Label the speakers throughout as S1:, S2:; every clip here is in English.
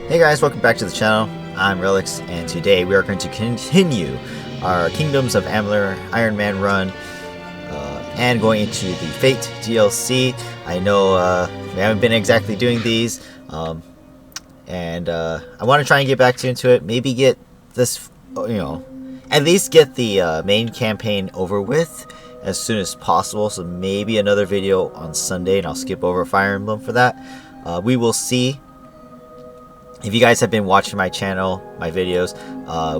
S1: Hey guys, welcome back to the channel. I'm Relics, and today we are going to continue our Kingdoms of Amalur Ironman run and going into the Fate DLC. I know we haven't been exactly doing these, and I want to try and get back into it. Maybe get this, at least get the main campaign over with as soon as possible. So maybe another video on Sunday, and I'll skip over Fire Emblem for that. We will see. If you guys have been watching my channel, my videos,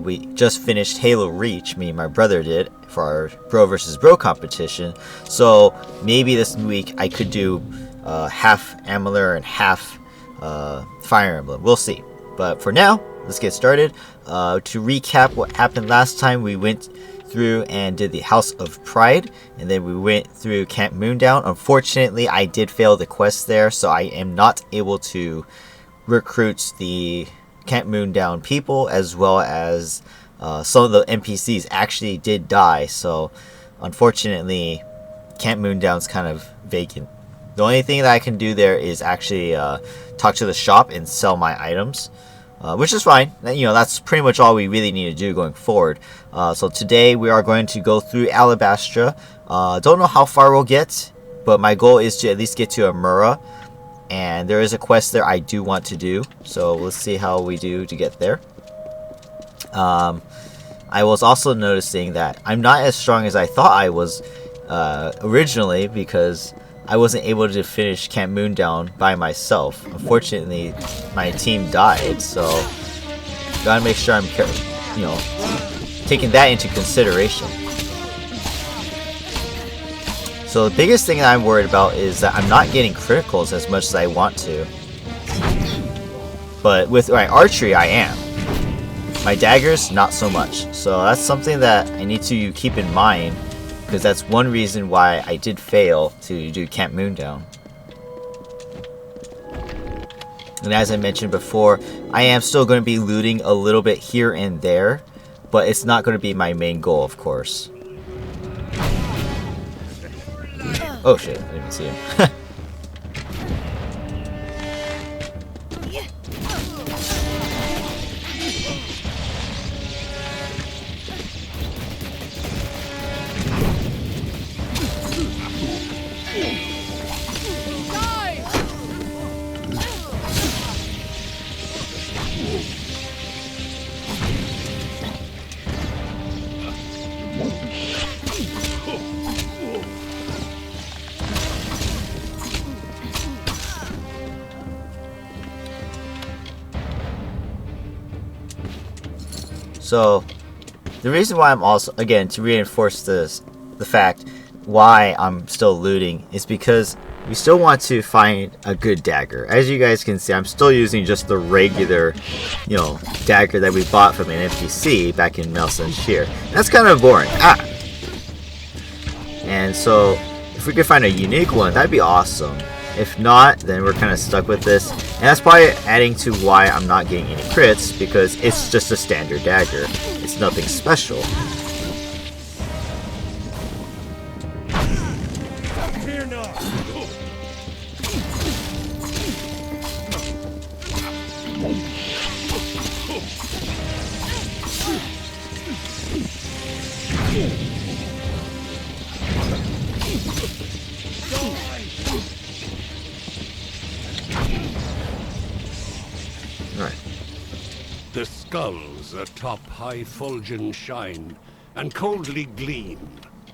S1: we just finished Halo Reach, me and my brother did, for our bro versus bro competition. So maybe this week I could do half Amalur and half Fire Emblem. We'll see. But for now, let's get started. To recap what happened last time, we went through and did the House of Pride, and then we went through Camp Moondown. Unfortunately, I did fail the quest there, so I am not able to recruits the Camp Moondown people, as well as some of the NPCs actually did die, so unfortunately Camp Moondown's kind of vacant. The only thing that I can do there is actually talk to the shop and sell my items, which is fine. That's pretty much all we really need to do going forward. So today we are going to go through Alabastra. Don't know how far we'll get, but my goal is to at least get to Amura. And there is a quest there I do want to do, so let's see how we do to get there. I was also noticing that I'm not as strong as I thought I was originally, because I wasn't able to finish Camp Moondown by myself. Unfortunately, my team died, so gotta make sure I'm taking that into consideration. So the biggest thing that I'm worried about is that I'm not getting criticals as much as I want to. But with my archery, I am. My daggers, not so much. So that's something that I need to keep in mind, because that's one reason why I did fail to do Camp Moondown. And as I mentioned before, I am still going to be looting a little bit here and there, but it's not going to be my main goal, of course. Oh shit, I didn't even see him. So, the reason why I'm also, again, to reinforce the fact why I'm still looting, is because we still want to find a good dagger. As you guys can see, I'm still using just the regular, dagger that we bought from an NPC back in Melson Shear. That's kind of boring. And so, if we could find a unique one, that'd be awesome. If not, then we're kind of stuck with this. And that's probably adding to why I'm not getting any crits, because it's just a standard dagger. It's nothing special.
S2: The skulls atop high fulgen shine, and coldly gleam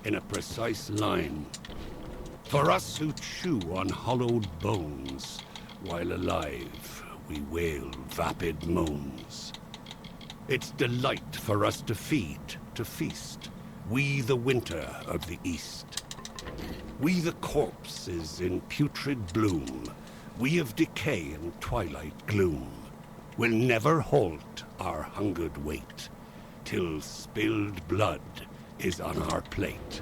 S2: in a precise line. For us who chew on hollowed bones, while alive we wail vapid moans. It's delight for us to feed, to feast, we the winter of the east. We the corpses in putrid bloom, we of decay and twilight gloom. Will never halt our hungered wait, till spilled blood is on our plate.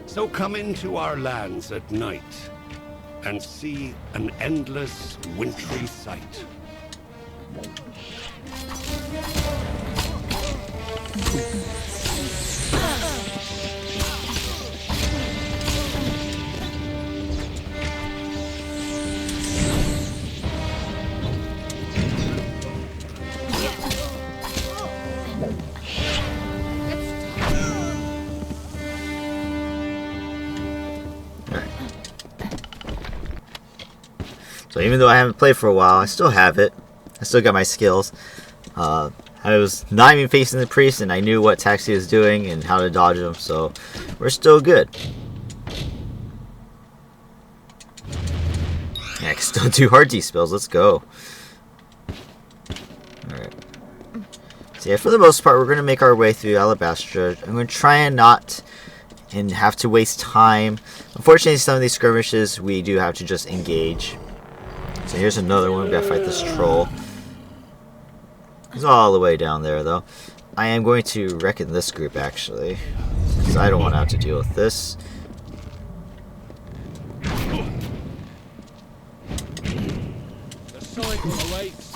S2: So come into our lands at night, and see an endless wintry sight.
S1: So even though I haven't played for a while, I still have it. I still got my skills. I was not even facing the priest, and I knew what attacks he was doing and how to dodge him, so we're still good. Yeah, I can still do hard D spells. Let's go. Alright. So yeah, for the most part, we're going to make our way through Alabastra. I'm going to try and not have to waste time. Unfortunately, some of these skirmishes, we do have to just engage. So here's another one. We got to fight this troll. He's all the way down there, though. I am going to reckon this group, actually, because I don't want to have to deal with this.
S2: The cycle awaits.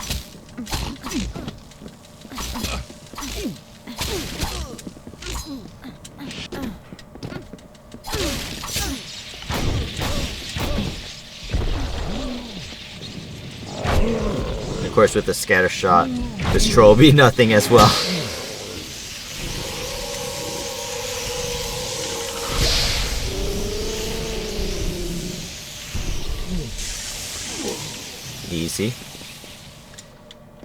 S1: Of course, with the scatter shot, this troll will be nothing as well. Easy.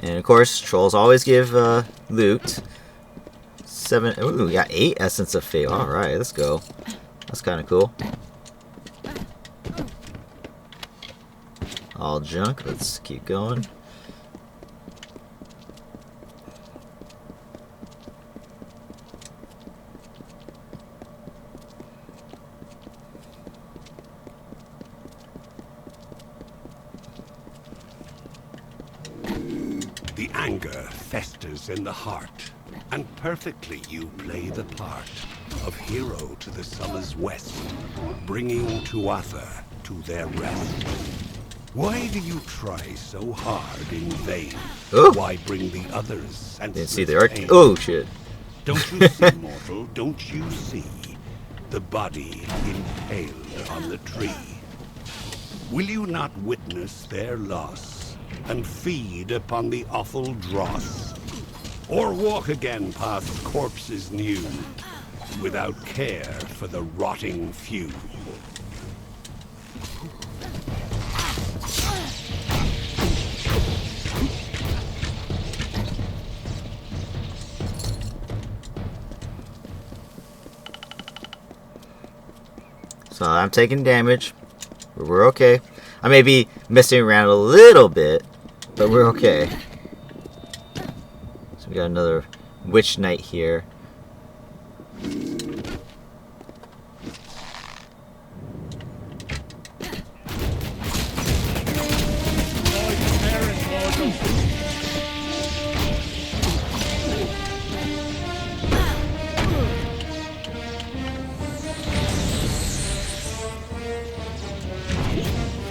S1: And of course, trolls always give loot. 7. Ooh, we got 8 Essence of Fate. Alright, let's go. That's kind of cool. All junk. Let's keep going.
S2: The anger festers in the heart, and perfectly you play the part of hero to the summer's west, bringing Tuatha to their rest. Why do you try so hard in vain?
S1: Ooh.
S2: Why bring the others and
S1: Didn't see the arc. Oh shit!
S2: Don't you see, mortal? Don't you see the body impaled on the tree? Will you not witness their loss and feed upon the awful dross, or walk again past corpses new, without care for the rotting few?
S1: So I'm taking damage, but we're okay. I may be messing around a little bit, but we're okay. So we got another Witch Knight here.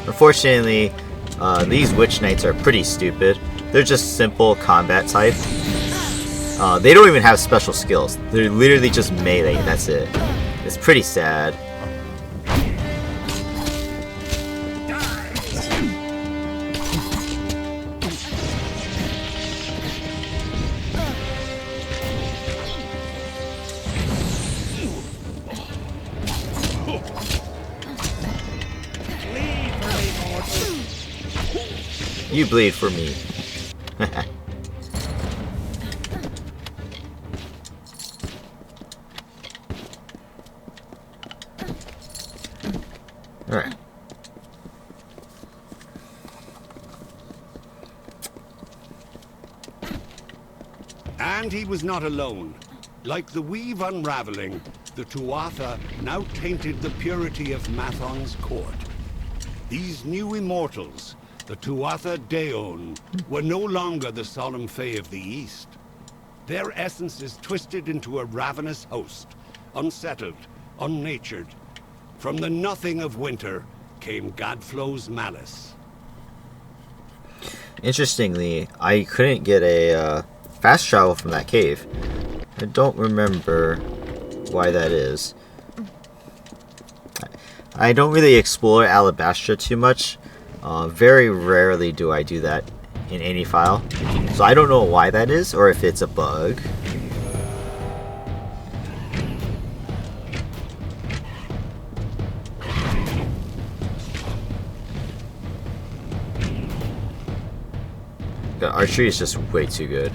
S1: Unfortunately, these Witch Knights are pretty stupid. They're just simple combat type. They don't even have special skills. They're literally just melee, and that's it. It's pretty sad. You bleed for me. Alright.
S2: And he was not alone. Like the weave unraveling, the Tuatha now tainted the purity of Mathon's court. These new immortals, the Tuatha Daon, were no longer the solemn Fae of the East. Their essences twisted into a ravenous host, unsettled, unnatured. From the nothing of winter came Gadflow's malice.
S1: Interestingly, I couldn't get a fast travel from that cave. I don't remember why that is. I don't really explore Alabastra too much. Very rarely do I do that in any file. So I don't know why that is, or if it's a bug. god, archery is just way too good.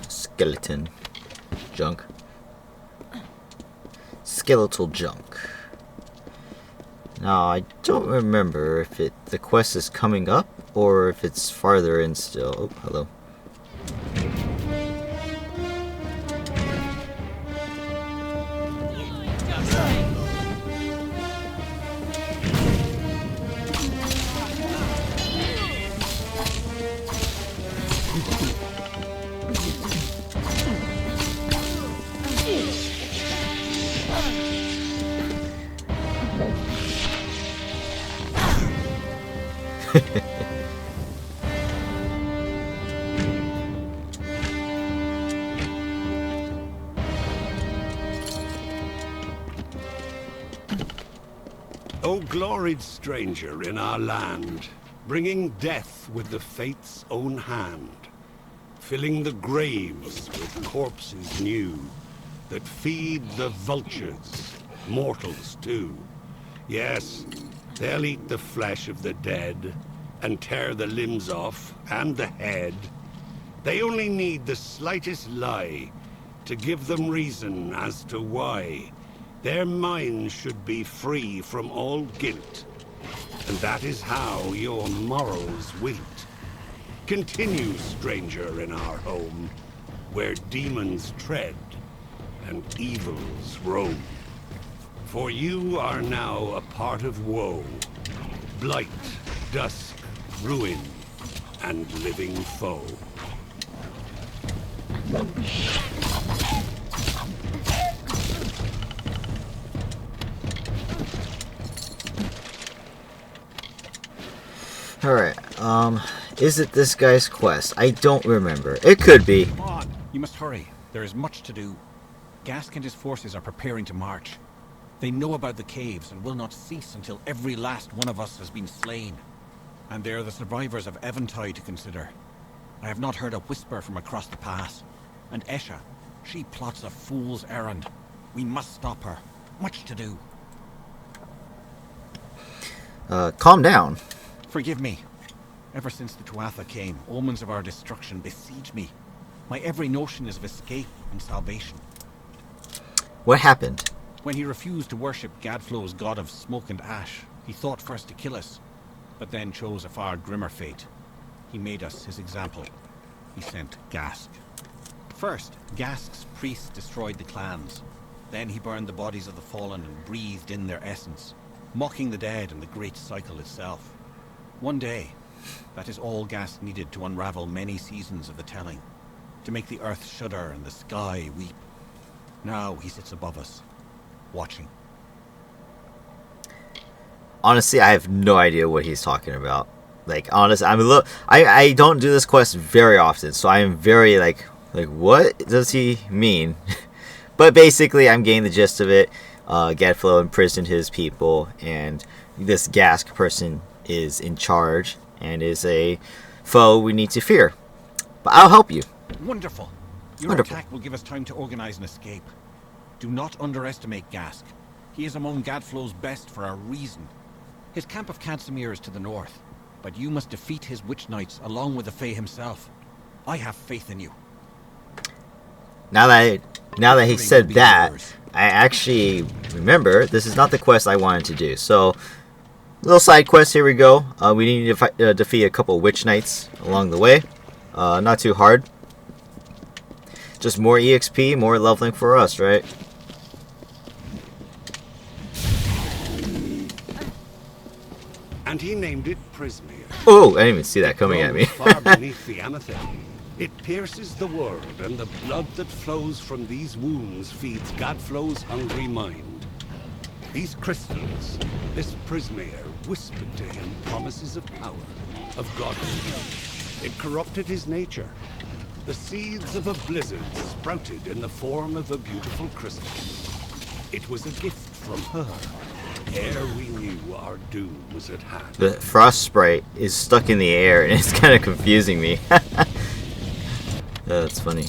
S1: Skeleton junk. Skeletal junk. Now I don't remember if the quest is coming up or if it's farther in still. Oh, hello.
S2: O gloried stranger in our land, bringing death with the fate's own hand, filling the graves with corpses new, that feed the vultures, mortals too. Yes, they'll eat the flesh of the dead, and tear the limbs off, and the head. They only need the slightest lie to give them reason as to why their minds should be free from all guilt. And that is how your morrows wilt. Continue, stranger, in our home, where demons tread and evils roam. For you are now a part of woe, blight, dusk, ruin, and living foe.
S1: Alright, is it this guy's quest? I don't remember. It could be.
S3: Come on, you must hurry. There is much to do. Gask and his forces are preparing to march. They know about the caves and will not cease until every last one of us has been slain. And there are the survivors of Eventide to consider. I have not heard a whisper from across the pass. And Esha, she plots a fool's errand. We must stop her. Much to do.
S1: Calm down.
S3: Forgive me. Ever since the Tuatha came, omens of our destruction besiege me. My every notion is of escape and salvation.
S1: What happened?
S3: When he refused to worship Gadflow's god of smoke and ash, he thought first to kill us, but then chose a far grimmer fate. He made us his example. He sent Gask. First, Gask's priests destroyed the clans. Then he burned the bodies of the fallen and breathed in their essence, mocking the dead and the great cycle itself. One day, that is all Gask needed to unravel many seasons of the telling, to make the earth shudder and the sky weep. Now he sits above us, watching.
S1: Honestly, I have no idea what he's talking about. Like, honestly, I'm a little. I don't do this quest very often, so I am very like what does he mean? But basically, I'm getting the gist of it. Gadflow imprisoned his people, and this Gask person is in charge and is a foe we need to fear. But I'll help you.
S3: Wonderful. Your
S1: Wonderful.
S3: attack will give us time to organize an escape. Do not underestimate Gask. He is among Gadflow's best for a reason. His camp of Casimir is to the north, but you must defeat his witch knights along with the Fae himself. I have faith in you.
S1: Now that he said that, I actually remember this is not the quest I wanted to do. So, little side quest. Here we go. We need to defeat a couple witch knights along the way. Not too hard. Just more EXP, more leveling for us, right?
S2: And he named it Prismere.
S1: Oh, I didn't even see that coming at me.
S2: Far beneath the amethyst. It pierces the world, and the blood that flows from these wounds feeds Gadflow's hungry mind. These crystals, this Prismere, whispered to him promises of power, of godhood. It corrupted his nature. The seeds of a blizzard sprouted in the form of a beautiful crystal. It was a gift from her, ere we knew our doom was at hand.
S1: The frost sprite is stuck in the air, and it's kind of confusing me. That's funny.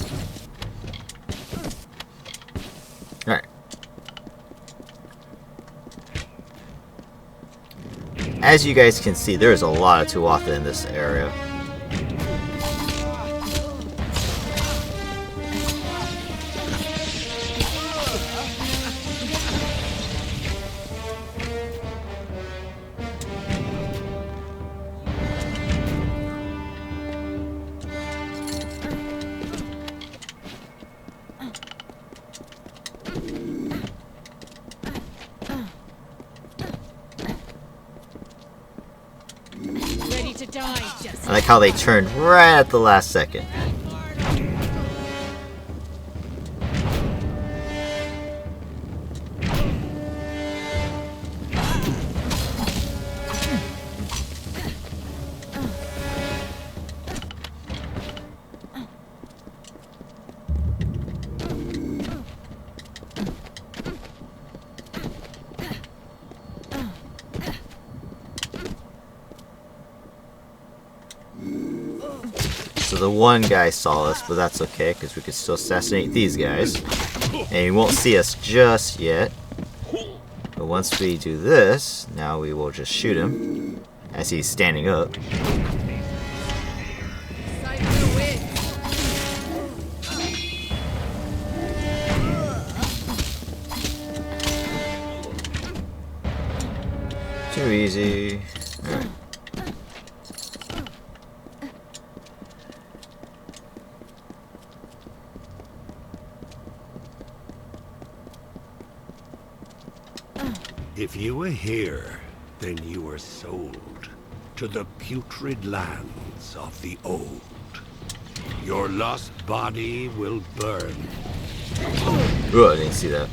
S1: as you guys can see, there's a lot of Tuatha in this area. I like how they turned right at the last second. So the one guy saw us, but that's okay, because we can still assassinate these guys. And he won't see us just yet. But once we do this, now we will just shoot him as he's standing up. Too easy. Alright.
S2: If you were here, then you were sold to the putrid lands of the old. Your lost body will burn.
S1: Ooh, I didn't see that.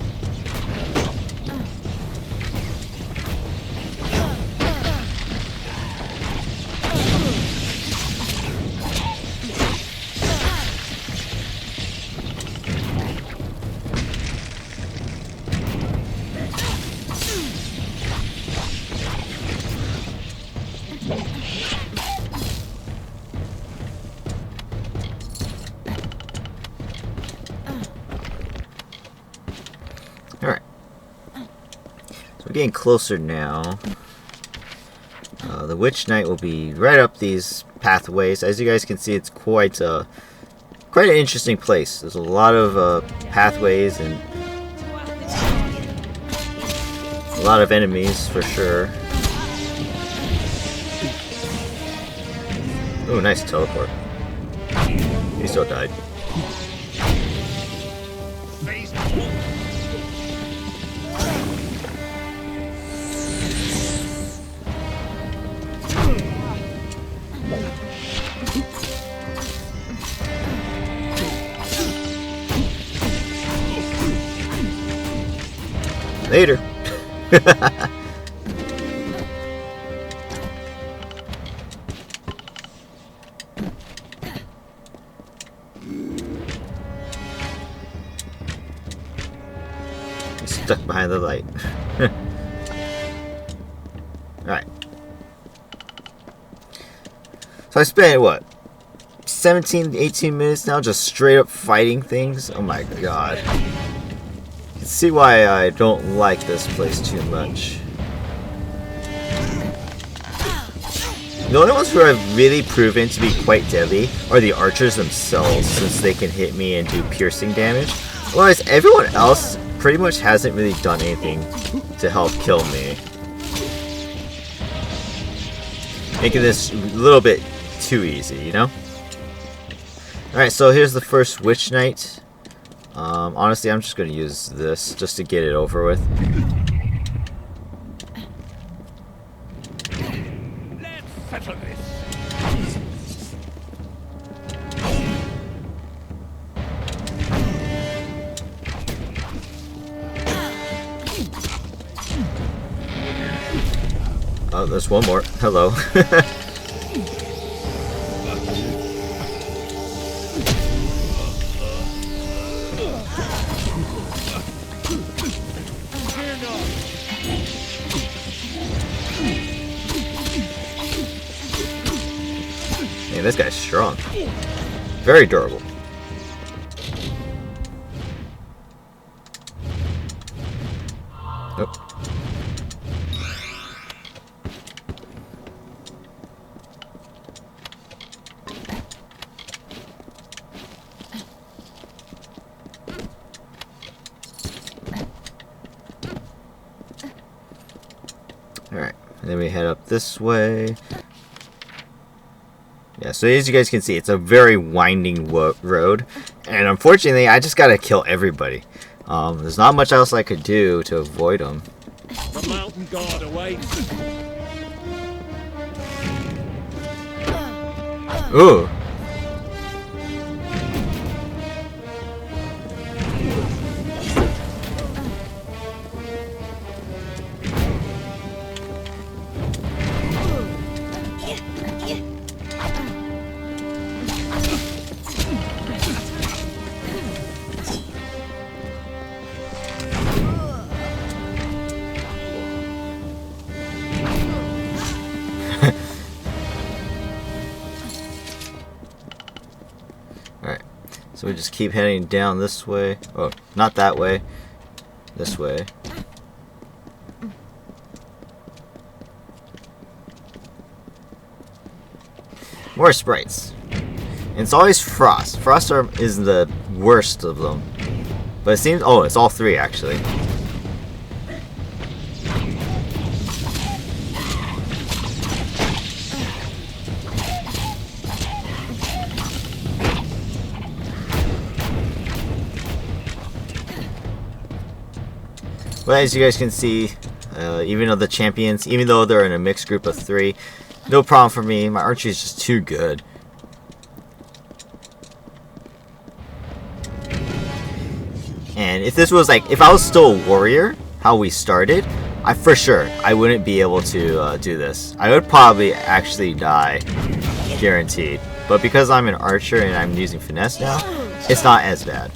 S1: Alright. So we're getting closer now. The Witch Knight will be right up these pathways. As you guys can see, it's quite an interesting place. There's a lot of pathways and a lot of enemies for sure. Oh, nice teleport. He still died. Later. He's stuck behind the light. Alright. So I spent, what, 17, 18 minutes now just straight up fighting things? Oh my god. You can see why I don't like this place too much. The only ones who have really proven to be quite deadly are the archers themselves, since they can hit me and do piercing damage. Otherwise, everyone else pretty much hasn't really done anything to help kill me. Making this a little bit too easy, you know? Alright, so here's the first Witch Knight. Honestly, I'm just going to use this just to get it over with.
S2: Let's settle this.
S1: Oh, there's one more. Hello. Man, this guy's strong. Very durable. Oh. And then we head up this way. Yeah, so as you guys can see, it's a very winding road. And unfortunately, I just gotta kill everybody. There's not much else I could do to avoid them.
S2: The mountain god awaits.
S1: Ooh. Alright, so we just keep heading down this way. Oh, not that way. This way. More sprites. And it's always Frost. Frost is the worst of them. But it seems... Oh, it's all three, actually. But as you guys can see, even though the champions, even though they're in a mixed group of three, no problem for me. My archery is just too good. And if this was like, if I was still a warrior, how we started, for sure, I wouldn't be able to do this. I would probably actually die, guaranteed. But because I'm an archer and I'm using finesse now, it's not as bad.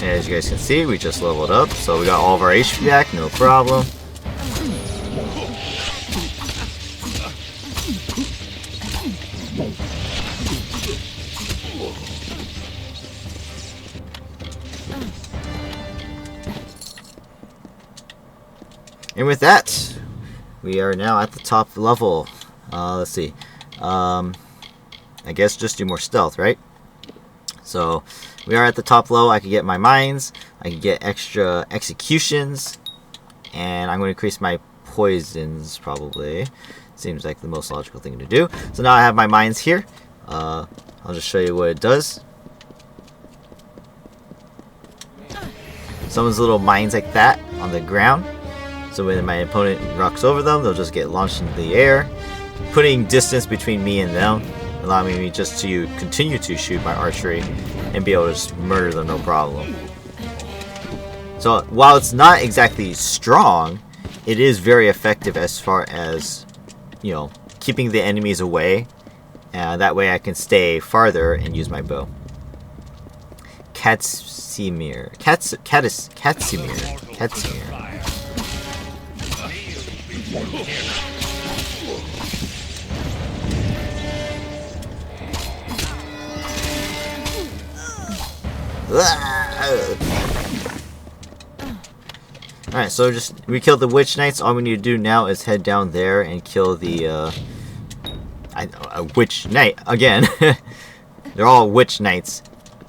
S1: As you guys can see, we just leveled up, so we got all of our HP back, no problem. And with that, we are now at the top level. Let's see. I guess just do more stealth, right? So we are at the top level. I can get my mines, I can get extra executions, and I'm going to increase my poisons probably. Seems like the most logical thing to do. So now I have my mines here. I'll just show you what it does. Someone's little mines like that on the ground. So when my opponent rocks over them, they'll just get launched into the air, putting distance between me and them, allowing me just to continue to shoot my archery and be able to just murder them no problem. So while it's not exactly strong, it is very effective as far as, you know, keeping the enemies away. That way I can stay farther and use my bow. Katsimir. Alright, so we killed the witch knights. All we need to do now is head down there and kill the a witch knight again. They're all witch knights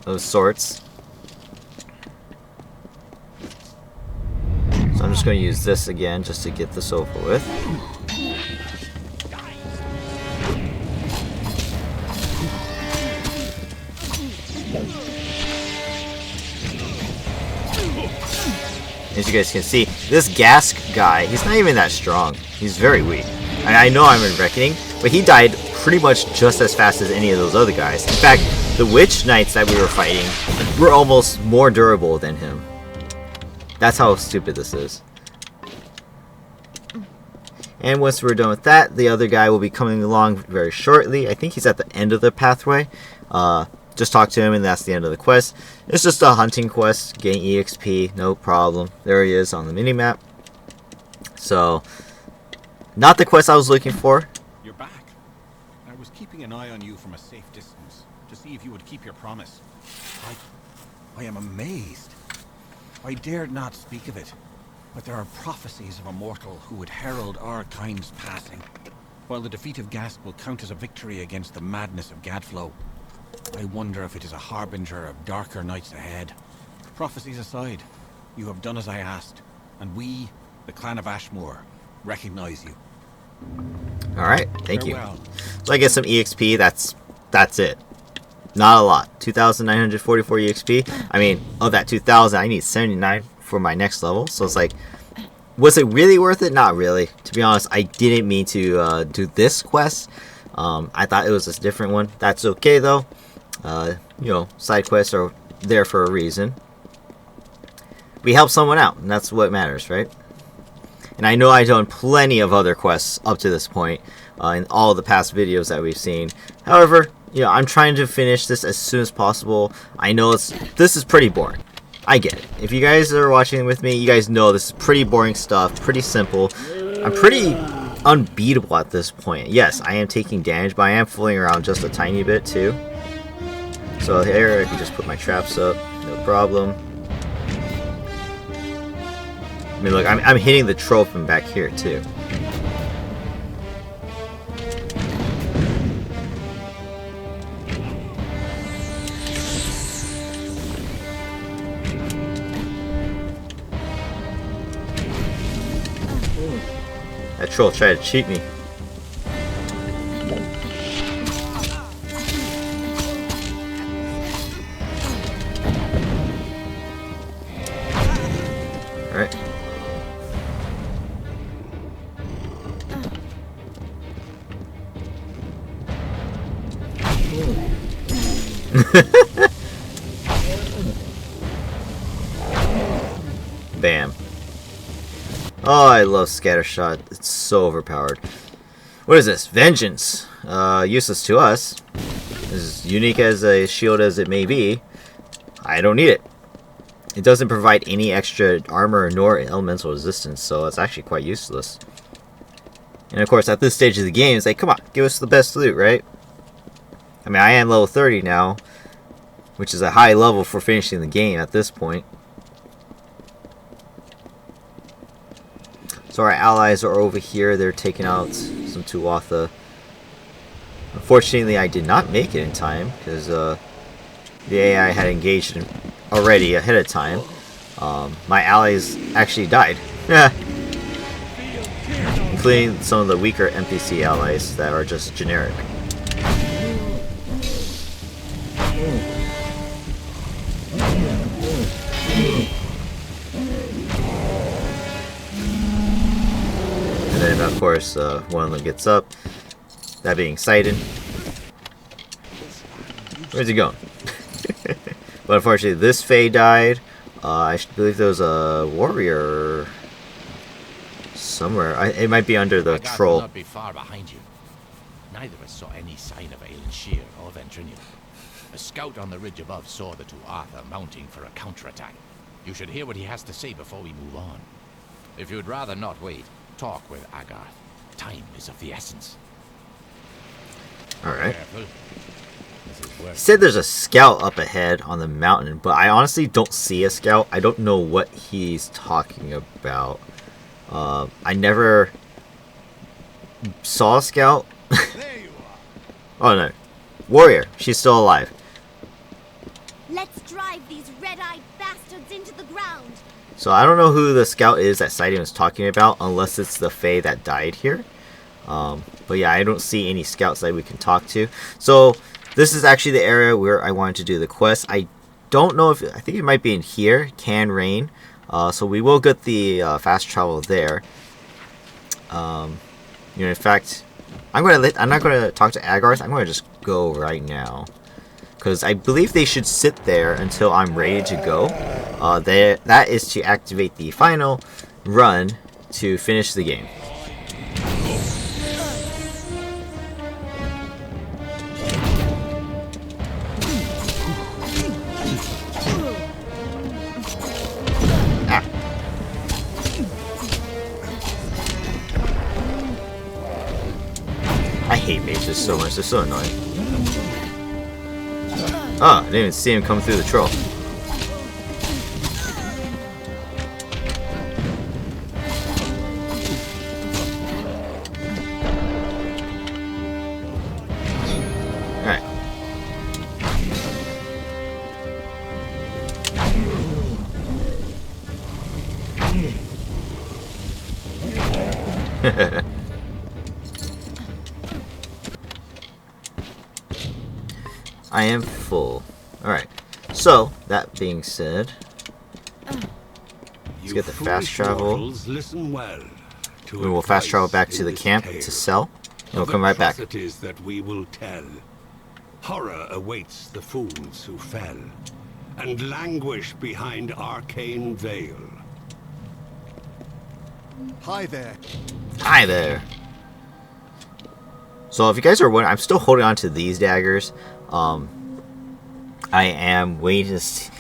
S1: of sorts. So I'm just going to use this again just to get this over with. As you guys can see, this Gask guy, he's not even that strong. He's very weak. I know I'm in Reckoning, but he died pretty much just as fast as any of those other guys. In fact, the Witch Knights that we were fighting were almost more durable than him. That's how stupid this is. And once we're done with that, the other guy will be coming along very shortly. I think he's at the end of the pathway. Just talk to him and that's the end of the quest. It's just a hunting quest, gain EXP, no problem. There he is on the minimap. So, not the quest I was looking for.
S3: keeping an eye on you from a safe distance to see if you would keep your promise. I am amazed. I dared not speak of it, but there are prophecies of a mortal who would herald our kind's passing, while the defeat of Gask will count as a victory against the madness of Gadflow. I wonder if it is a harbinger of darker nights ahead. Prophecies aside, you have done as I asked, and we, the clan of Ashmore, recognize you.
S1: Alright, thank you.
S3: Farewell.
S1: So I get some EXP, that's it. Not a lot. 2,944 EXP. I mean, of that 2,000, I need 79 for my next level. So it's like, was it really worth it? Not really. To be honest, I didn't mean to do this quest. I thought it was a different one. That's okay though. You know, side quests are there for a reason. We help someone out, and that's what matters, right? And I know I've done plenty of other quests up to this point in all the past videos that we've seen. However, you know, I'm trying to finish this as soon as possible. I know this is pretty boring. I get it. If you guys are watching with me, you guys know this is pretty boring stuff, pretty simple. I'm pretty unbeatable at this point. Yes, I am taking damage, but I am fooling around just a tiny bit too. So here I can just put my traps up, no problem. I mean, look, I'm hitting the trophy back here too. That troll tried to cheat me. Alright. Bam. Oh, I love Scattershot. It's so overpowered. What is this? Vengeance. Useless to us. As unique as a shield as it may be, I don't need it. It doesn't provide any extra armor nor elemental resistance, so it's actually quite useless. And of course, at this stage of the game, it's like, come on, give us the best loot, right? I mean, I am level 30 now, which is a high level for finishing the game at this point. So our allies are over here. They're taking out some Tuatha. Unfortunately, I did not make it in time because the AI had engaged already ahead of time. My allies actually died. Including some of the weaker NPC allies that are just generic. And then, of course, one of them gets up. That being Sidon. Where's he going? But unfortunately, this Fae died. I believe there was a warrior somewhere. It might be under the troll.
S4: Will not be far behind you. Neither of us saw any sign of Aelin Shear or Ventrinian. A scout on the ridge above saw the Tuatha mounting for a counterattack. You should hear what he has to say before we move on. If you'd rather not wait, talk with Agarth. Time is of the essence.
S1: Alright.
S4: Careful. This is
S1: He
S4: worse.
S1: said there's a scout up ahead on the mountain, but I honestly don't see a scout. I don't know what he's talking about. I never saw a scout.
S2: There you are.
S1: Oh no. Warrior. She's still alive.
S5: Let's drive these red-eyed bastards into the ground.
S1: So I don't know who the scout is that Sidon was talking about, unless it's the Fae that died here. But yeah, I don't see any scouts that we can talk to. So this is actually the area where I wanted to do the quest. I don't know if, I think it might be in here, Can Rain. So we will get the fast travel there. You know, in fact, I'm not gonna talk to Agarth. I'm gonna just go right now, because I believe they should sit there until I'm ready to go. That is to activate the final run to finish the game. I hate mages so much. They're so annoying. Oh, I didn't even see him come through the troll. Alright. I am full. Alright. So, that being said, let's get the fast travel.
S2: Listen well to
S1: We will fast travel back to the camp to sell, and we'll come right back.
S2: Atrocities that we will tell. Horror awaits the fools who fell, and languish behind arcane veil.
S6: Hi there.
S1: Hi there. So if you guys are wondering, I'm still holding on to these daggers. I am waiting to see.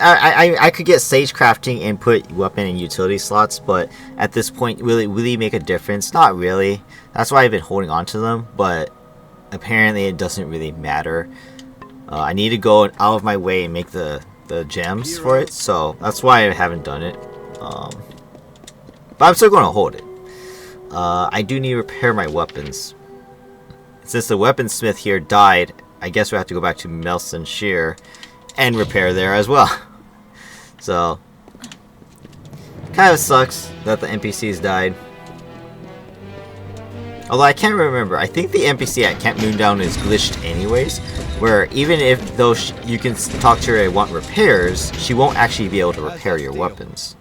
S1: I could get sage crafting and put weapon and utility slots, but at this point, will it really make a difference? Not really. That's why I've been holding on to them, but apparently it doesn't really matter. I need to go out of my way and make the gems for it, so that's why I haven't done it. But I'm still going to hold it. I do need to repair my weapons. Since the weaponsmith here died, I guess we have to go back to Melson Shear and repair there as well. So, kind of sucks that the NPCs died. Although I can't remember, I think the NPC at Camp Moondown is glitched anyways, where even if though you can talk to her and want repairs, she won't actually be able to repair your weapons.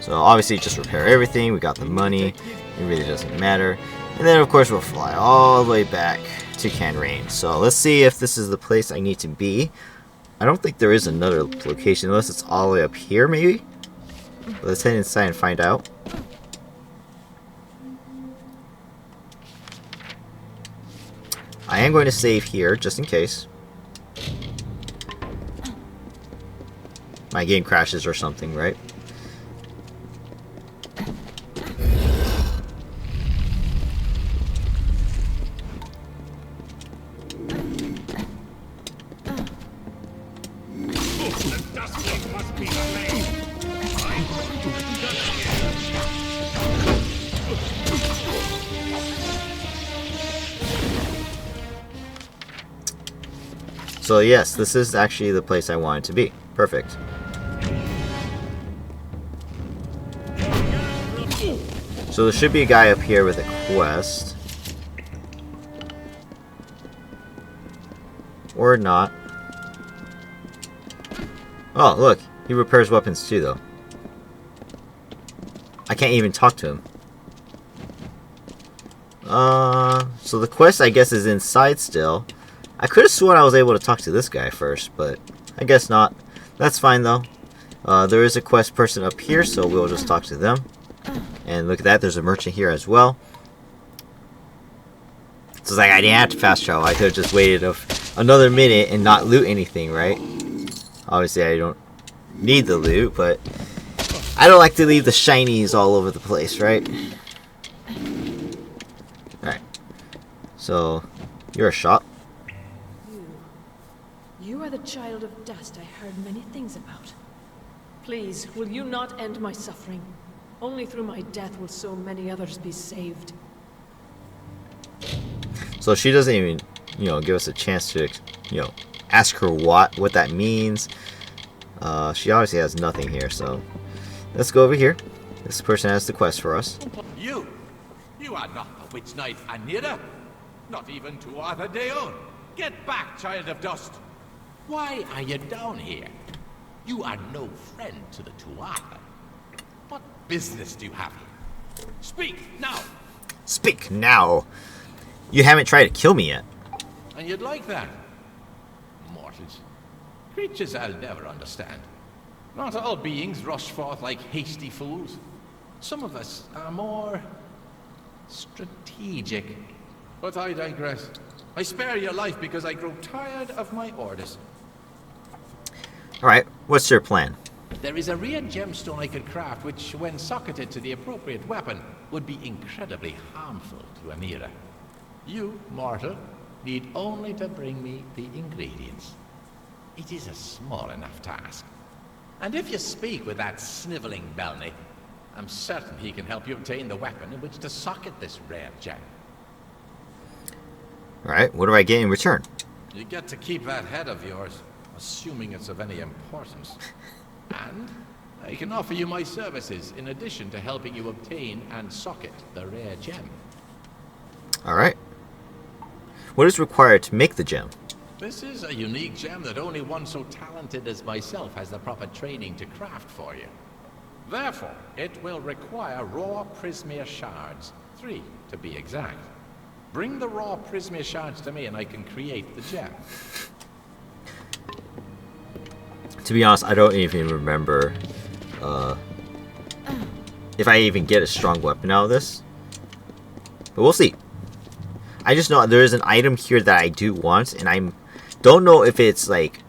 S1: So obviously just repair everything, we got the money, it really doesn't matter. And then of course we'll fly all the way back to Canrain. So let's see if this is the place I need to be. I don't think there is another location unless it's all the way up here maybe. But let's head inside and find out. I am going to save here just in case my game crashes or something, right? So yes, this is actually the place I wanted to be. Perfect. So there should be a guy up here with a quest. Or not. Oh, look. He repairs weapons too, though. I can't even talk to him. So the quest, I guess, is inside still. I could have sworn I was able to talk to this guy first, but I guess not. That's fine, though. There is a quest person up here, so we'll just talk to them. And look at that, there's a merchant here as well. So it's like I didn't have to fast travel. I could have just waited another minute and not loot anything, right? Obviously, I don't need the loot, but I don't like to leave the shinies all over the place, right? Alright. So, you're a shop.
S7: You are the child of dust I heard many things about. Please, will you not end my suffering? Only through my death will so many others be saved.
S1: So she doesn't even, give us a chance to, ask her what that means. She obviously has nothing here, so let's go over here. This person has the quest for us.
S4: You are not the witch knight Anira. Not even Tuatha Deon. Get back, child of dust. Why are you down here? You are no friend to the Tuatha. What business do you have here? Speak now!
S1: Speak now! You haven't tried to kill me yet.
S4: And you'd like that? Mortals. Creatures I'll never understand. Not all beings rush forth like hasty fools. Some of us are more strategic. But I digress. I spare your life because I grow tired of my orders.
S1: Alright, what's your plan?
S4: There is a rare gemstone I could craft which, when socketed to the appropriate weapon, would be incredibly harmful to Anira. You, mortal, need only to bring me the ingredients. It is a small enough task. And if you speak with that sniveling Belny, I'm certain he can help you obtain the weapon in which to socket this rare gem.
S1: Alright, what do I get in return?
S4: You get to keep that head of yours, assuming it's of any importance. And I can offer you my services in addition to helping you obtain and socket the rare gem.
S1: Alright. What is required to make the gem?
S4: This is a unique gem that only one so talented as myself has the proper training to craft for you. Therefore, it will require raw Prismere shards, 3 to be exact. Bring the raw Prismere shards to me and I can create the gem.
S1: To be honest, I don't even remember if I even get a strong weapon out of this. But we'll see. I just know there is an item here that I do want, and I don't know if it's like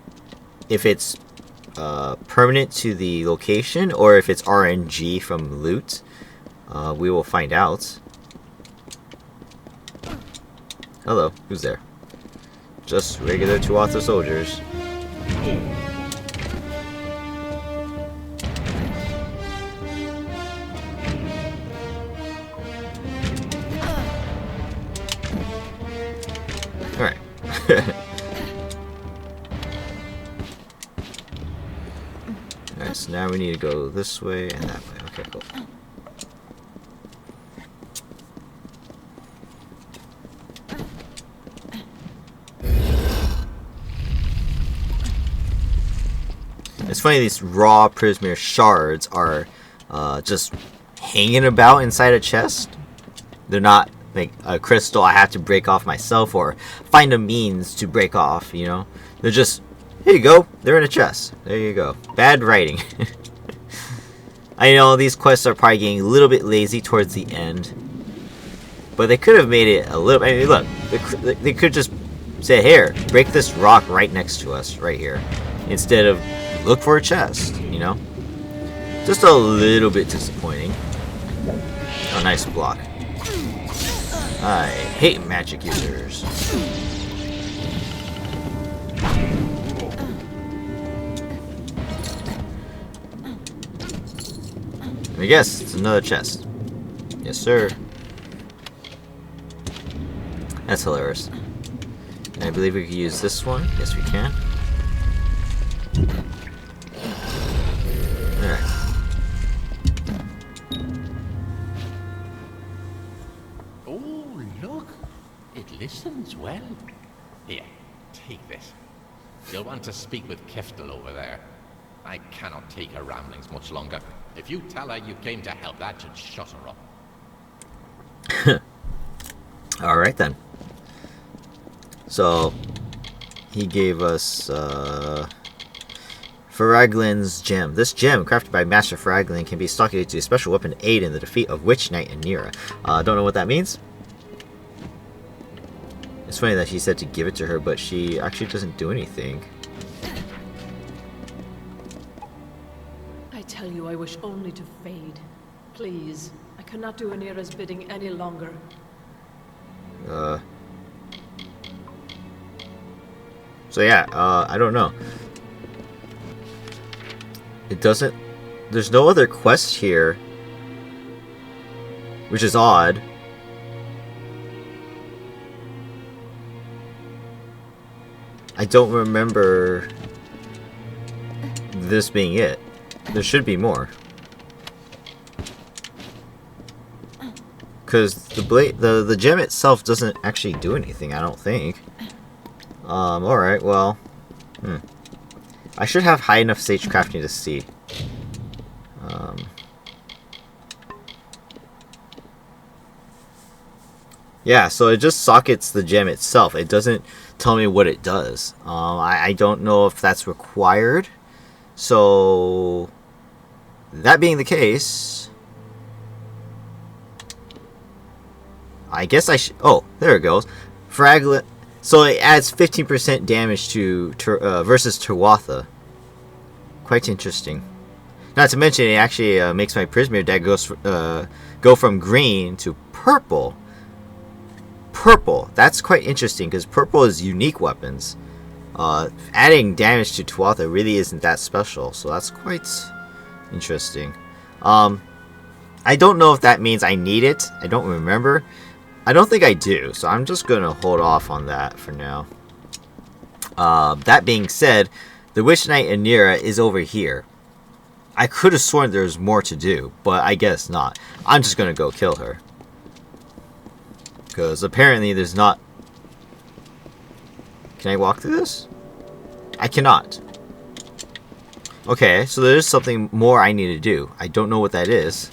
S1: permanent to the location or if it's RNG from loot. We will find out. Hello, who's there? Just regular Tuatha soldiers. Alright. Alright, so now we need to go this way and that way. Okay, cool. It's funny, these raw Prismere shards are just hanging about inside a chest. They're not like a crystal I have to break off myself or find a means to break off, you know? They're just, here you go, they're in a chest. There you go. Bad writing. I know these quests are probably getting a little bit lazy towards the end. But they could have made it a little, I mean, look, they could just say, here, break this rock right next to us, right here. Instead of look for a chest, you know? Just a little bit disappointing. Oh, nice block. I hate magic users. I guess it's another chest. Yes, sir. That's hilarious. And I believe we can use this one. Yes, we can. Alright.
S4: Oh, look. It listens well. Here, take this. You'll want to speak with Keftel over there. I cannot take her ramblings much longer. If you tell her you came to help, that should shut her up.
S1: Alright then. So, he gave us Faraglin's gem. This gem, crafted by Master Faraglin, can be stocketed to a special weapon to aid in the defeat of Witch Knight and Nira. Don't know what that means. It's funny that he said to give it to her, but she actually doesn't do anything.
S7: I tell you, I wish only to fade. Please, I cannot do Anira's bidding any longer.
S1: So yeah, I don't know. It doesn't... There's no other quest here. Which is odd. I don't remember this being it. There should be more. Because the gem itself doesn't actually do anything, I don't think. Alright, well. I should have high enough sage crafting to see. Yeah, so it just sockets the gem itself. It doesn't tell me what it does. I don't know if that's required. So, that being the case, I guess I should... Oh, there it goes. Fraglet. So it adds 15% damage to versus Tuatha. Quite interesting. Not to mention, it actually makes my Prismere deck go from green to purple. purple. That's quite interesting because purple is unique weapons. Adding damage to Tuatha really isn't that special, so that's quite interesting. I don't know if that means I need it. I don't remember. I don't think I do, so I'm just going to hold off on that for now. That being said, the Witch Knight Anira is over here. I could have sworn there's more to do, but I guess not. I'm just going to go kill her. Because apparently there's not... Can I walk through this? I cannot. Okay, so there's something more I need to do. I don't know what that is.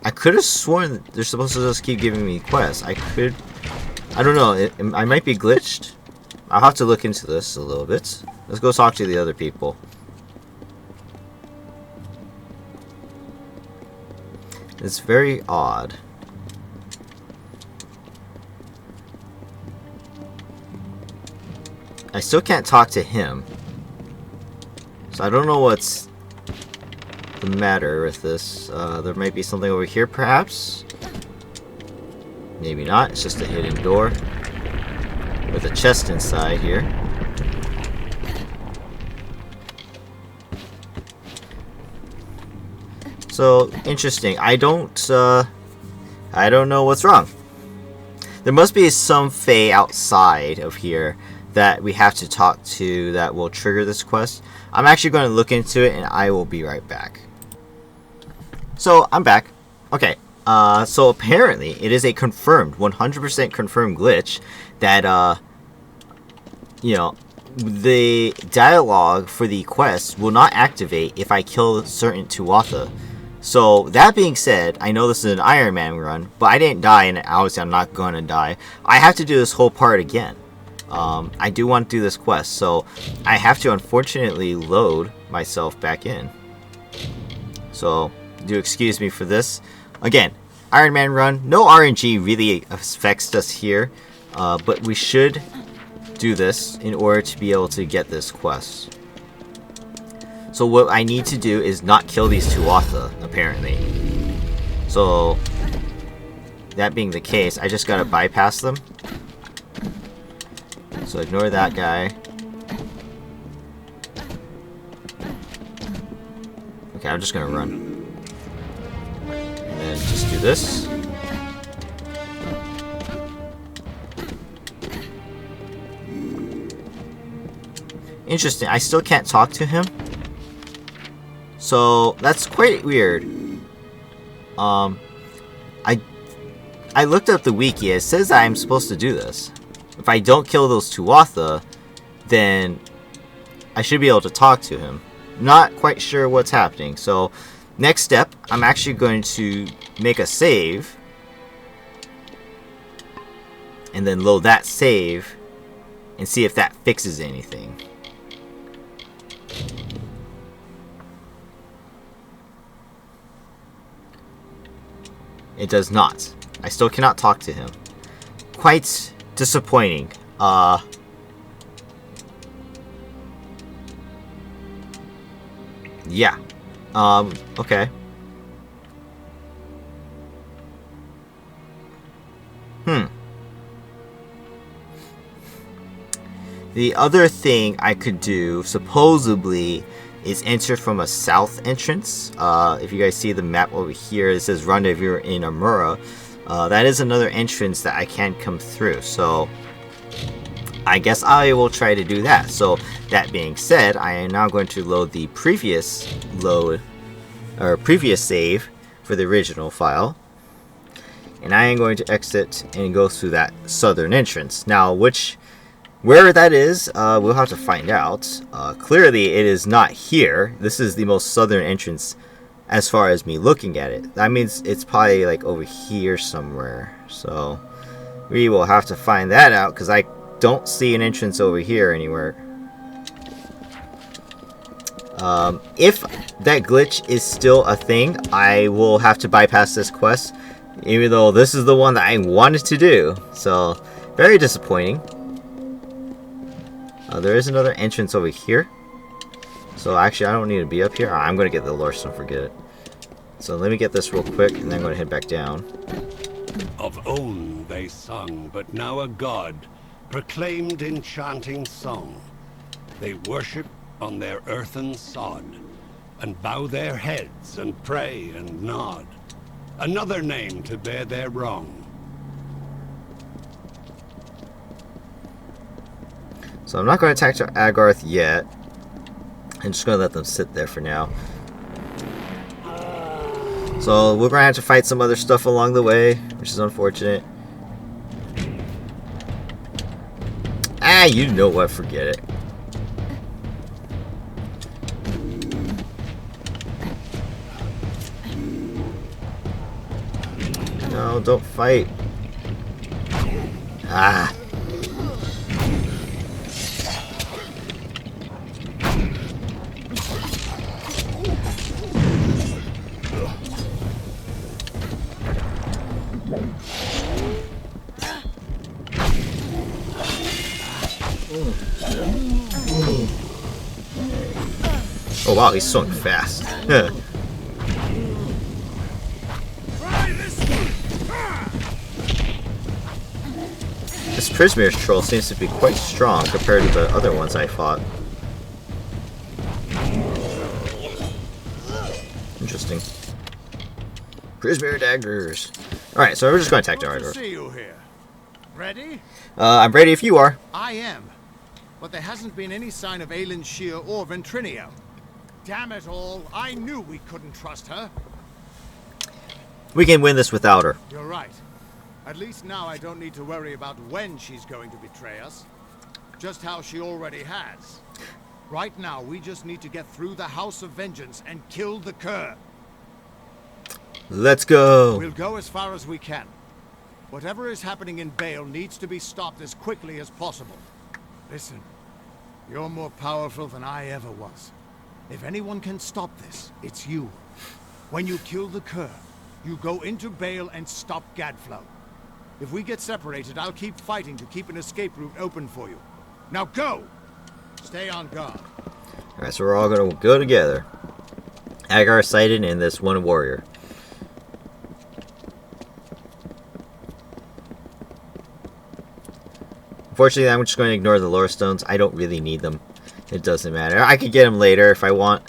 S1: I could have sworn they're supposed to just keep giving me quests. I don't know. I might be glitched. I'll have to look into this a little bit. Let's go talk to the other people. It's very odd. I still can't talk to him. So I don't know what's the matter with this. There might be something over here, perhaps? Maybe not. It's just a hidden door with a chest inside here. So, interesting. I don't know what's wrong. There must be some Fae outside of here that we have to talk to that will trigger this quest. I'm actually going to look into it and I will be right back. So, I'm back. Okay. So apparently it is a confirmed, 100% confirmed glitch that, you know, the dialogue for the quest will not activate if I kill certain Tuatha. So, that being said, I know this is an Ironman run, but I didn't die, and obviously I'm not going to die. I have to do this whole part again. I do want to do this quest, so I have to unfortunately load myself back in. So, do excuse me for this. Again, Ironman run, no RNG really affects us here, but we should do this in order to be able to get this quest. So what I need to do is not kill these Tuatha, apparently. So, that being the case, I just gotta bypass them. So ignore that guy. Okay, I'm just gonna run. And then just do this. Interesting, I still can't talk to him. So that's quite weird. I looked up the wiki. It says I'm supposed to do this. If I don't kill those Tuatha, then I should be able to talk to him. Not quite sure what's happening. So next step, I'm actually going to make a save and then load that save and see if that fixes anything. It does not. I still cannot talk to him. Quite disappointing. Yeah. Okay. The other thing I could do, supposedly, is enter from a south entrance. If you guys see the map over here, it says Rendezvous in Amura. That is another entrance that I can come through. So, I guess I will try to do that. So, that being said, I am now going to load the previous save for the original file. And I am going to exit and go through that southern entrance. Now, where that is, we'll have to find out. Clearly, it is not here. This is the most southern entrance as far as me looking at it. That means it's probably like over here somewhere. So, we will have to find that out because I don't see an entrance over here anywhere. If that glitch is still a thing, I will have to bypass this quest, even though this is the one that I wanted to do. So, very disappointing. There is another entrance over here. So actually I don't need to be up here. I'm going to get the lore stone, forget it. So let me get this real quick, and then I'm going to head back down.
S2: Of old they sung, but now a god, proclaimed enchanting song. They worship on their earthen sod, and bow their heads and pray and nod. Another name to bear their wrong.
S1: So I'm not going to attack Agarth yet. I'm just going to let them sit there for now. So we're going to have to fight some other stuff along the way, which is unfortunate. Ah, you know what, forget it. No, don't fight. Ah. Oh wow, he's swung fast. This Prisma's troll seems to be quite strong compared to the other ones I fought. Interesting. Prismare daggers. Alright, so we're just going to attack Dargo.
S6: See you here. Ready?
S1: I'm ready if you are.
S6: I am. But there hasn't been any sign of Aelin Shear or Ventrinio. Damn it all, I knew we couldn't trust her.
S1: We can win this without her.
S6: You're right. At least now I don't need to worry about when she's going to betray us. Just how she already has. Right now, we just need to get through the House of Vengeance and kill the Cur.
S1: Let's go.
S6: We'll go as far as we can. Whatever is happening in Bale needs to be stopped as quickly as possible. Listen, you're more powerful than I ever was. If anyone can stop this, it's you. When you kill the Cur, you go into Bale and stop Gadflow. If we get separated, I'll keep fighting to keep an escape route open for you. Now go! Stay on guard.
S1: Alright, so we're all going to go together. Agar sighted and this one warrior. Unfortunately, I'm just going to ignore the lore stones. I don't really need them. It doesn't matter. I could get them later if I want.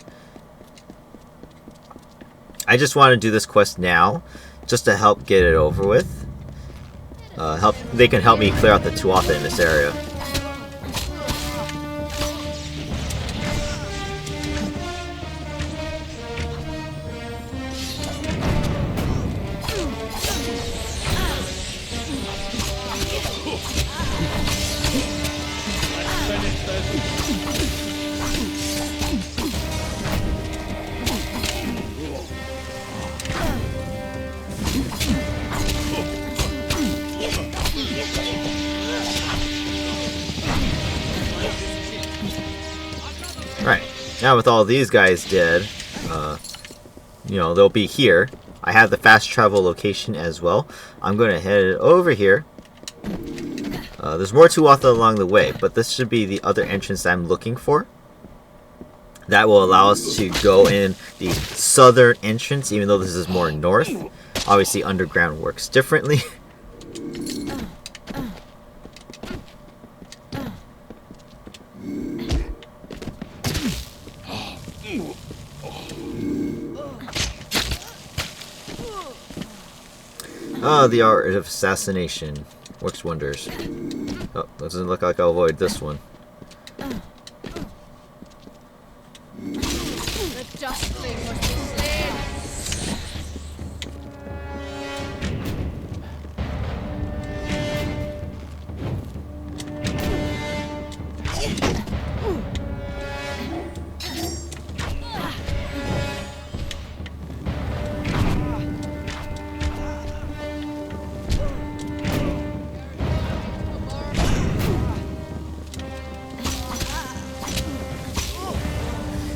S1: I just want to do this quest now, just to help get it over with. They can help me clear out the Tuatha in this area. Right, now with all these guys dead, you know, they'll be here. I have the fast travel location as well. I'm going to head over here. There's more Tuatha along the way, but this should be the other entrance that I'm looking for. That will allow us to go in the southern entrance, even though this is more north. Obviously, underground works differently. Oh, the art of assassination works wonders. Oh, doesn't look like I'll avoid this one.
S5: The justling must be slain.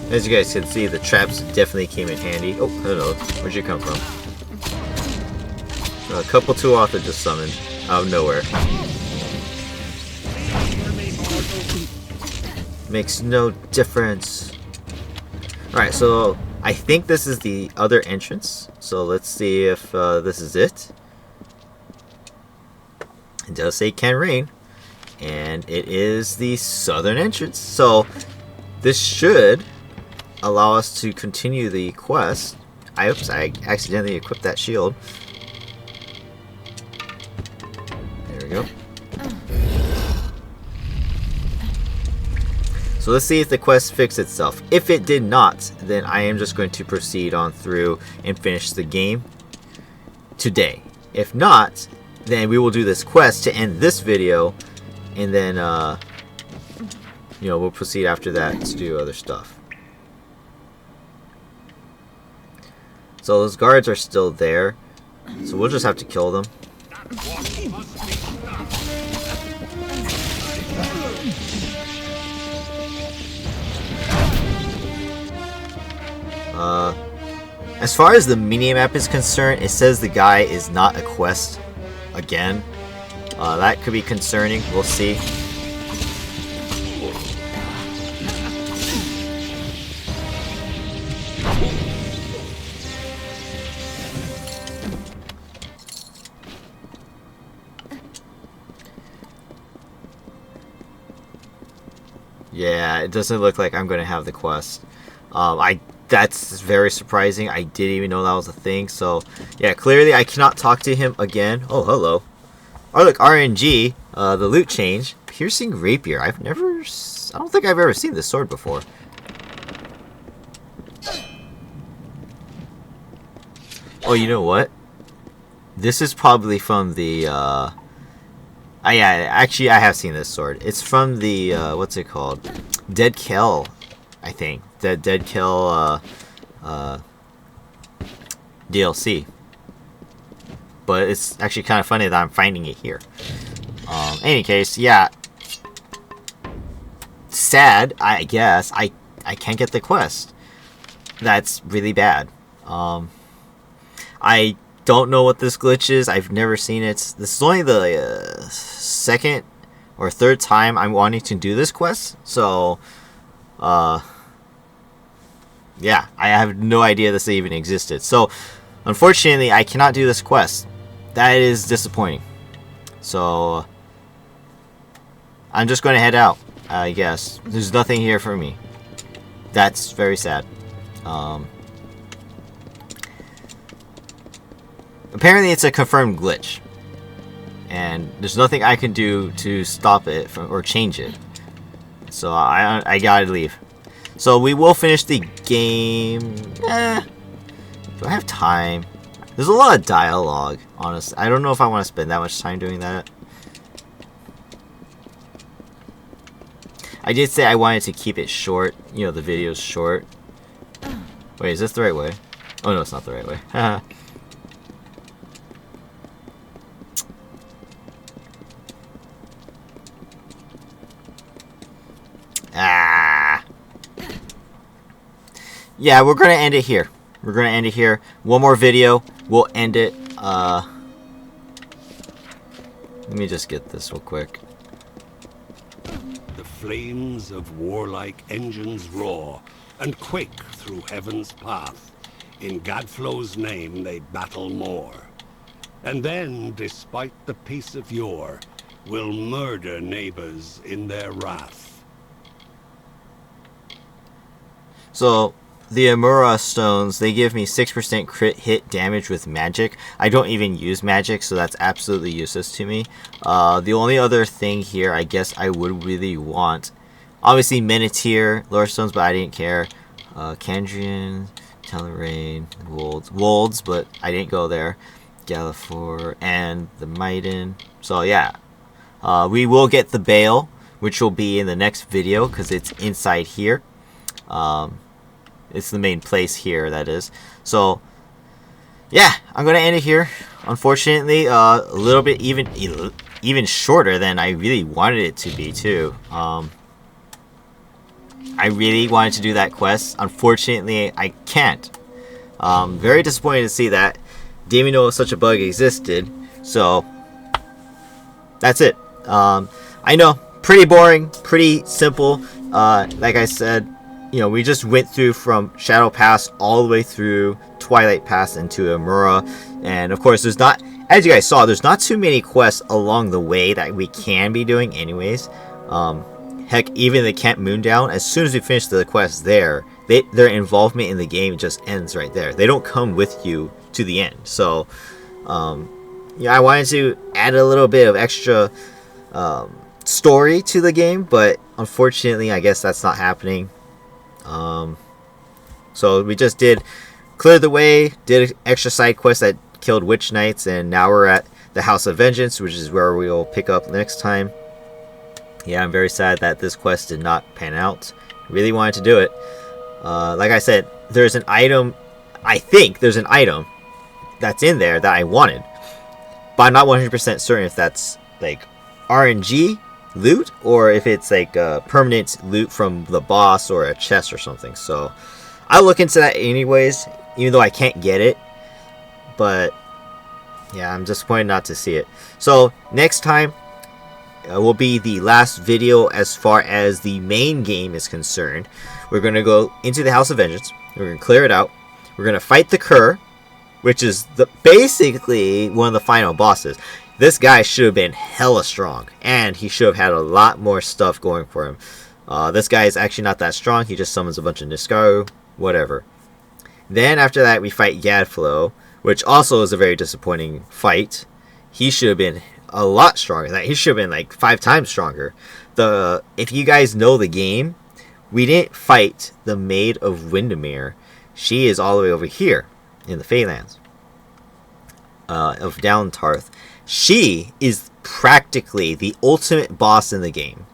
S1: As you guys can see, the traps definitely came in handy. Oh, hello. Where'd you come from? A couple Tuatha just summoned out of nowhere. Makes no difference. Alright, so I think this is the other entrance. So let's see if this is it. It does say can rain. And it is the southern entrance. So this should allow us to continue the quest. Oops, I accidentally equipped that shield. There we go. So let's see if the quest fixed itself. If it did not, then I am just going to proceed on through and finish the game today. If not, then we will do this quest to end this video, and then you know, we'll proceed after that to do other stuff. So those guards are still there, so we'll just have to kill them. As far as the minimap is concerned, it says the guy is not a quest again. That could be concerning. We'll see. Yeah, it doesn't look like I'm going to have the quest. That's very surprising. I didn't even know that was a thing. So, yeah, clearly I cannot talk to him again. Oh, hello. Oh, look, RNG, the loot change. Piercing Rapier. I don't think I've ever seen this sword before. Oh, you know what? This is probably from the, yeah, actually, I have seen this sword. It's from the, what's it called? Dead Kill, I think. The Dead Kill, DLC. But it's actually kind of funny that I'm finding it here. Any case, yeah. Sad, I guess. I can't get the quest. That's really bad. I don't know what this glitch is. I've never seen it. This is only the second or third time I'm wanting to do this quest. So, yeah, I have no idea this even existed. So, unfortunately, I cannot do this quest. That is disappointing. So, I'm just going to head out, I guess. There's nothing here for me. That's very sad. Apparently, it's a confirmed glitch. And there's nothing I can do to stop it or change it. So, I gotta leave. So we will finish the game. Do I have time? There's a lot of dialogue, honestly. I don't know if I want to spend that much time doing that. I did say I wanted to keep it short. You know, the video's short. Wait, is this the right way? Oh no, it's not the right way. Yeah, we're gonna end it here. We're gonna end it here. One more video. We'll end it. Let me just get this real quick.
S2: The flames of warlike engines roar and quake through heaven's path. In Gadflow's name they battle more. And then, despite the peace of yore, will murder neighbors in their wrath.
S1: So, the Amura stones, they give me 6% crit hit damage with magic. I don't even use magic, so that's absolutely useless to me. The only other thing here, I guess I would really want, obviously Menetier, Lore stones, but I didn't care. Kandrian, Telerain, Wolds, but I didn't go there. Galafor, and the Maiden. So yeah, we will get the Bale, which will be in the next video, because it's inside here. It's the main place here, that is. So, yeah, I'm going to end it here. Unfortunately, a little bit even shorter than I really wanted it to be, too. I really wanted to do that quest. Unfortunately, I can't. Very disappointed to see that. Didn't even know such a bug existed. So, that's it. I know, pretty boring, pretty simple. Like I said, we just went through from Shadow Pass all the way through Twilight Pass into Amura, and of course there's not, as you guys saw, there's not too many quests along the way that we can be doing anyways. Heck, even the Camp Moondown, as soon as we finish the quest there, their involvement in the game just ends right there. They don't come with you to the end. So I wanted to add a little bit of extra story to the game, but unfortunately I guess that's not happening. So we just did clear the way, did an extra side quest that killed Witch Knights, and now we're at the House of Vengeance, which is where we'll pick up next time. Yeah, I'm very sad that this quest did not pan out. Really wanted to do it. Like I said, there's an item, I think there's an item that's in there that I wanted, but I'm not 100% certain if that's like RNG loot or if it's like permanent loot from the boss or a chest or something. So I'll look into that anyways, even though I can't get it. But yeah, I'm disappointed not to see it. So next time will be the last video as far as the main game is concerned. We're going to go into the House of Vengeance. We're going to clear it out. We're going to fight the Cur, which is basically one of the final bosses. This guy should have been hella strong, and he should have had a lot more stuff going for him. This guy is actually not that strong. He just summons a bunch of Niskaru, whatever. Then after that, we fight Gadflow, which also is a very disappointing fight. He should have been a lot stronger. He should have been like 5 times stronger. If you guys know the game, we didn't fight the Maid of Windermere. She is all the way over here in the Feylands of Downtarth. She is practically the ultimate boss in the game.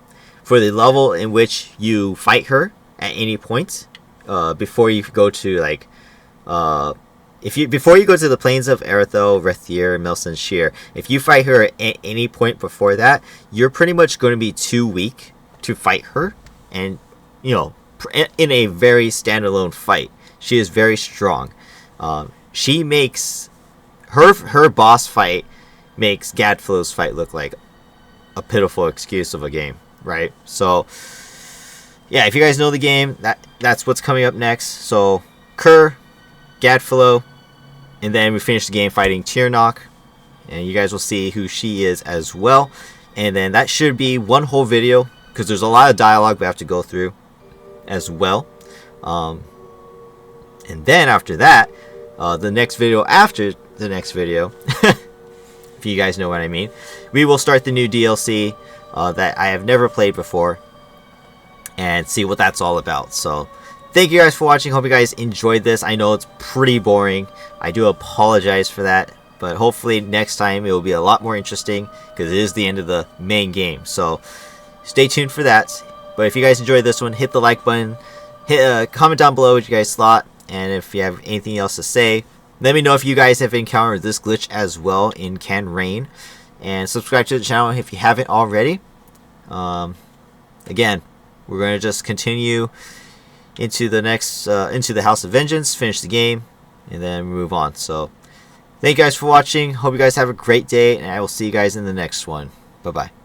S1: For the level in which you fight her at any point, before you go to like, before you go to the plains of Erythel, Rethier, Melson Shear, if you fight her at any point before that, you're pretty much going to be too weak to fight her, and in a very standalone fight, she is very strong. She makes her boss fight makes Gadflow's fight look like a pitiful excuse of a game, right? So yeah, if you guys know the game, that's what's coming up next. So Cur, Gadflow, and then we finish the game fighting Tirnoch, and you guys will see who she is as well. And then that should be one whole video, because there's a lot of dialogue we have to go through as well. And then after that, the next video after the next video, if you guys know what I mean, we will start the new DLC that I have never played before and see what that's all about. So thank you guys for watching. Hope you guys enjoyed this. I know it's pretty boring. I do apologize for that, but hopefully next time it will be a lot more interesting, because it is the end of the main game. So stay tuned for that. But if you guys enjoyed this one, hit the like button, hit a comment down below what you guys thought, and if you have anything else to say, let me know if you guys have encountered this glitch as well in Can Rain, and subscribe to the channel if you haven't already. Again, we're going to just continue into the next into the House of Vengeance, finish the game, and then move on. So thank you guys for watching. Hope you guys have a great day, and I will see you guys in the next one. Bye bye.